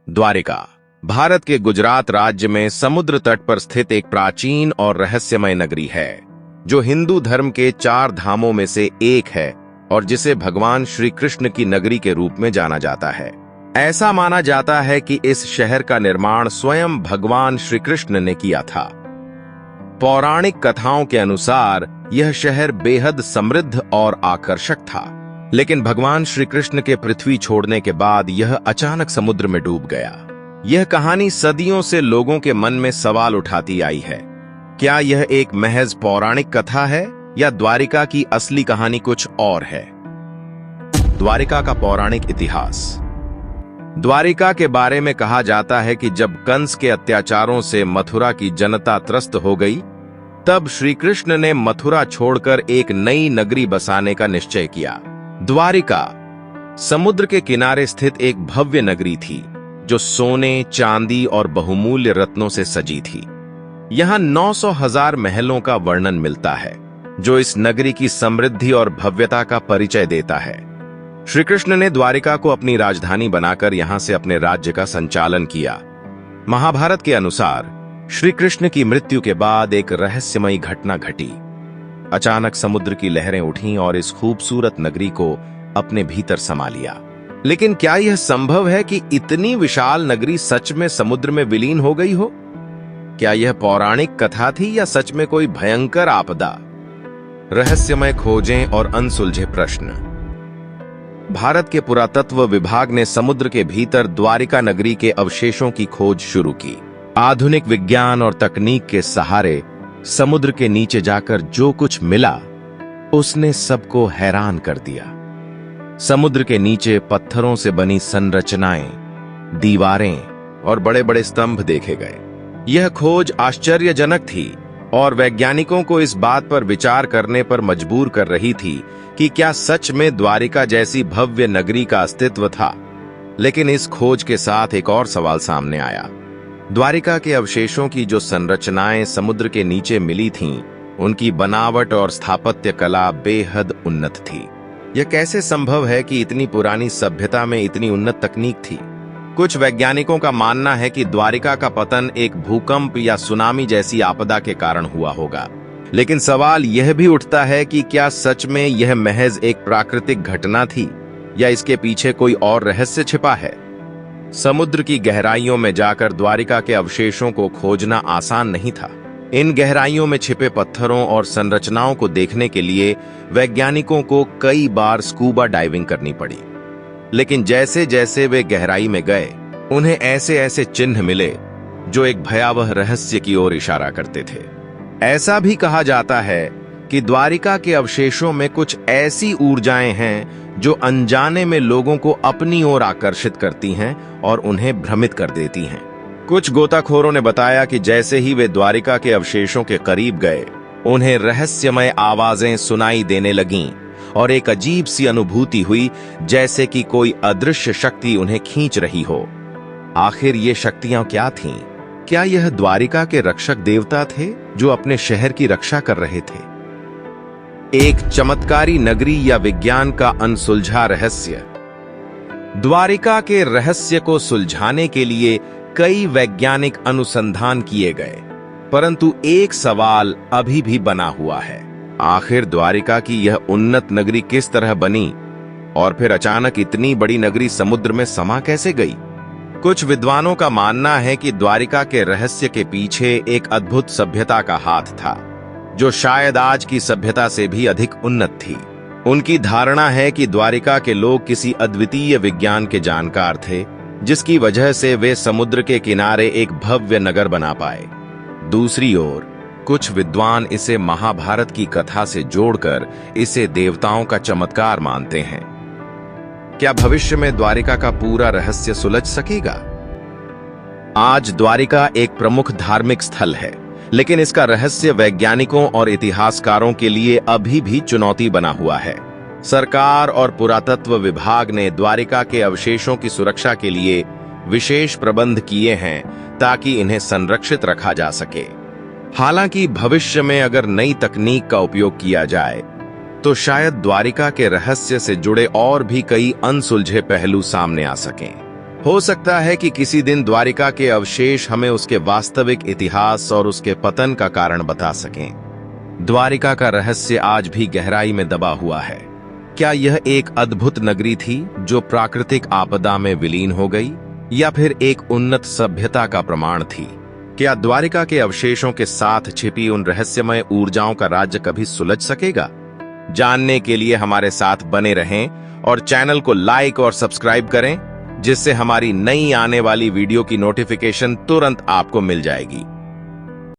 द्वारिका भारत के गुजरात राज्य में समुद्र तट पर स्थित एक प्राचीन और रहस्यमय नगरी है, जो हिंदू धर्म के 4 धामों में से एक है और जिसे भगवान श्री कृष्ण की नगरी के रूप में जाना जाता है। ऐसा माना जाता है कि इस शहर का निर्माण स्वयं भगवान श्री कृष्ण ने किया था। पौराणिक कथाओं के अनुसार यह शहर बेहद समृद्ध और आकर्षक था, लेकिन भगवान श्री कृष्ण के पृथ्वी छोड़ने के बाद यह अचानक समुद्र में डूब गया। यह कहानी सदियों से लोगों के मन में सवाल उठाती आई है। क्या यह एक महज पौराणिक कथा है या द्वारिका की असली कहानी कुछ और है? द्वारिका का पौराणिक इतिहास। द्वारिका के बारे में कहा जाता है कि जब कंस के अत्याचारों से मथुरा की जनता त्रस्त हो गई, तब श्री कृष्ण ने मथुरा छोड़कर एक नई नगरी बसाने का निश्चय किया। द्वारिका समुद्र के किनारे स्थित एक भव्य नगरी थी, जो सोने, चांदी और बहुमूल्य रत्नों से सजी थी। यहाँ 900,000 महलों का वर्णन मिलता है, जो इस नगरी की समृद्धि और भव्यता का परिचय देता है। श्री कृष्ण ने द्वारिका को अपनी राजधानी बनाकर यहाँ से अपने राज्य का संचालन किया। महाभारत के अनुसार श्री कृष्ण की मृत्यु के बाद एक रहस्यमयी घटना घटी। अचानक समुद्र की लहरें उठीं और इस खूबसूरत नगरी को अपने भीतर समा लिया। लेकिन क्या यह संभव है कि इतनी विशाल नगरी सच में समुद्र में विलीन हो गई हो? क्या यह पौराणिक कथा थी या सच में कोई भयंकर आपदा? रहस्यमय खोजें और अनसुलझे प्रश्न। भारत के पुरातत्व विभाग ने समुद्र के भीतर द्वारिका नगरी के अवशेषों की खोज शुरू की। आधुनिक विज्ञान और तकनीक के सहारे समुद्र के नीचे जाकर जो कुछ मिला, उसने सबको हैरान कर दिया। समुद्र के नीचे पत्थरों से बनी संरचनाएं, दीवारें और बड़े बड़े स्तंभ देखे गए। यह खोज आश्चर्यजनक थी और वैज्ञानिकों को इस बात पर विचार करने पर मजबूर कर रही थी कि क्या सच में द्वारिका जैसी भव्य नगरी का अस्तित्व था। लेकिन इस खोज के साथ एक और सवाल सामने आया। द्वारिका के अवशेषों की जो संरचनाएं समुद्र के नीचे मिली थीं, उनकी बनावट और स्थापत्य कला बेहद उन्नत थी। यह कैसे संभव है कि इतनी पुरानी सभ्यता में इतनी उन्नत तकनीक थी? कुछ वैज्ञानिकों का मानना है कि द्वारिका का पतन एक भूकंप या सुनामी जैसी आपदा के कारण हुआ होगा। लेकिन सवाल यह भी उठता है कि क्या सच में यह महज एक प्राकृतिक घटना थी या इसके पीछे कोई और रहस्य छिपा है? समुद्र की गहराइयों में जाकर द्वारिका के अवशेषों को खोजना आसान नहीं था। इन गहराइयों में छिपे पत्थरों और संरचनाओं को देखने के लिए वैज्ञानिकों को कई बार स्कूबा डाइविंग करनी पड़ी। लेकिन जैसे जैसे वे गहराई में गए, उन्हें ऐसे ऐसे चिन्ह मिले जो एक भयावह रहस्य की ओर इशारा करते थे। ऐसा भी कहा जाता है कि द्वारिका के अवशेषों में कुछ ऐसी ऊर्जाएं हैं जो अनजाने में लोगों को अपनी ओर आकर्षित करती हैं और उन्हें भ्रमित कर देती हैं। कुछ गोताखोरों ने बताया कि जैसे ही वे द्वारिका के अवशेषों के करीब गए, उन्हें रहस्यमय आवाजें सुनाई देने लगीं और एक अजीब सी अनुभूति हुई, जैसे कि कोई अदृश्य शक्ति उन्हें खींच रही हो। आखिर ये शक्तियां क्या थीं? क्या यह द्वारिका के रक्षक देवता थे जो अपने शहर की रक्षा कर रहे थे? एक चमत्कारी नगरी या विज्ञान का अनसुलझा रहस्य। द्वारिका के रहस्य को सुलझाने के लिए कई वैज्ञानिक अनुसंधान किए गए, परंतु एक सवाल अभी भी बना हुआ है। आखिर द्वारिका की यह उन्नत नगरी किस तरह बनी और फिर अचानक इतनी बड़ी नगरी समुद्र में समा कैसे गई? कुछ विद्वानों का मानना है कि द्वारिका के रहस्य के पीछे एक अद्भुत सभ्यता का हाथ था, जो शायद आज की सभ्यता से भी अधिक उन्नत थी। उनकी धारणा है कि द्वारिका के लोग किसी अद्वितीय विज्ञान के जानकार थे, जिसकी वजह से वे समुद्र के किनारे एक भव्य नगर बना पाए। दूसरी ओर कुछ विद्वान इसे महाभारत की कथा से जोड़कर इसे देवताओं का चमत्कार मानते हैं। क्या भविष्य में द्वारिका का पूरा रहस्य सुलझ सकेगा? आज द्वारिका एक प्रमुख धार्मिक स्थल है, लेकिन इसका रहस्य वैज्ञानिकों और इतिहासकारों के लिए अभी भी चुनौती बना हुआ है। सरकार और पुरातत्व विभाग ने द्वारिका के अवशेषों की सुरक्षा के लिए विशेष प्रबंध किए हैं ताकि इन्हें संरक्षित रखा जा सके। हालांकि भविष्य में अगर नई तकनीक का उपयोग किया जाए, तो शायद द्वारिका के रहस्य से जुड़े और भी कई अनसुलझे पहलू सामने आ सकें। हो सकता है कि किसी दिन द्वारिका के अवशेष हमें उसके वास्तविक इतिहास और उसके पतन का कारण बता सकें। द्वारिका का रहस्य आज भी गहराई में दबा हुआ है। क्या यह एक अद्भुत नगरी थी जो प्राकृतिक आपदा में विलीन हो गई, या फिर एक उन्नत सभ्यता का प्रमाण थी? क्या द्वारिका के अवशेषों के साथ छिपी उन रहस्यमय ऊर्जाओं का राज्य कभी सुलझ सकेगा? जानने के लिए हमारे साथ बने रहें और चैनल को लाइक और सब्सक्राइब करें, जिससे हमारी नई आने वाली वीडियो की नोटिफिकेशन तुरंत आपको मिल जाएगी।